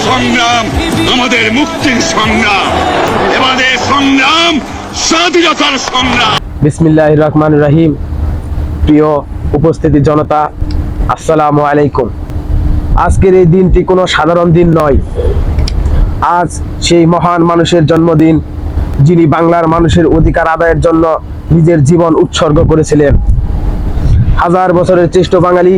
সংগ্রাম আমাদের মুক্তির সংগ্রাম, এবারে সংগ্রাম স্বাধীনতার সংগ্রাম। বিসমিল্লাহির রহমানির রহিম। প্রিয় উপস্থিতি জনতা, আসসালামু আলাইকুম। আজকের এই দিনটি কোনো সাধারণ দিন নয়। আজ সেই মহান মানুষের জন্মদিন, যিনি বাংলার মানুষের অধিকার আদায়ের জন্য নিজের জীবন উৎসর্গ করেছিলেন। হাজার বছরের শ্রেষ্ঠ বাঙালি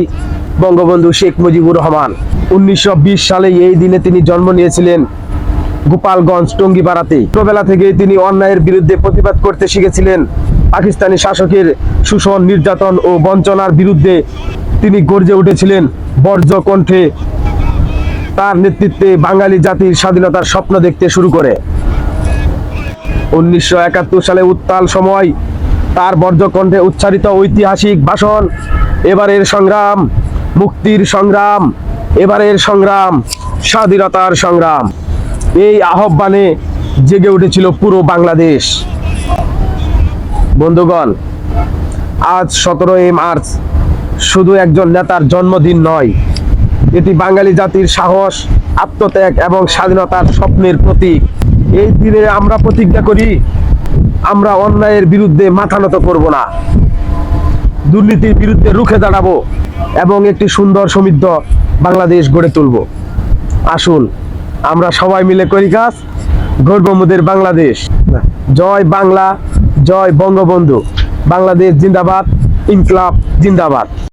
বঙ্গবন্ধু শেখ মুজিবুর রহমান 1920 সালে এই দিনে তিনি জন্ম নিয়েছিলেন গোপালগঞ্জ টঙ্গিপাড়াতে। ছোটবেলা থেকেই তিনি অন্যায়ের বিরুদ্ধে প্রতিবাদ করতে শিখেছিলেন। পাকিস্তানি শাসকের শোষণ, নির্যাতন ও বঞ্চনার বিরুদ্ধে তিনি গর্জে উঠেছিলেন বজ্র কণ্ঠে। তার নেতৃত্বে বাঙালি জাতির স্বাধীনতার স্বপ্ন দেখতে শুরু করে। 1971 সালে উত্তাল সময় তার বজ্রকণ্ঠে উচ্চারিত ঐতিহাসিক ভাষণ, এবারের সংগ্রাম মুক্তির সংগ্রাম, এবারের সংগ্রাম স্বাধীনতার সংগ্রাম, এই আহ্বানে জেগে উঠেছিল পুরো বাংলাদেশ। বন্ধুগণ, আজ 17 মার্চ শুধু একজন নেতার জন্মদিন নয়, এটি বাঙালি জাতির সাহস, আত্মত্যাগ এবং স্বাধীনতার স্বপ্নের প্রতীক। এই দিনে আমরা প্রতিজ্ঞা করি, আমরা অন্যায়ের বিরুদ্ধে মাথা নত করব না, দুর্নীতির বিরুদ্ধে রুখে দাঁড়াবো এবং একটি সুন্দর সমৃদ্ধ বাংলাদেশ গড়ে তুলব। আসুন আমরা সবাই মিলে করি কাজ, গর্ব মোদের বাংলাদেশ। জয় বাংলা, জয় বঙ্গবন্ধু। বাংলাদেশ জিন্দাবাদ, ইনকলাব জিন্দাবাদ।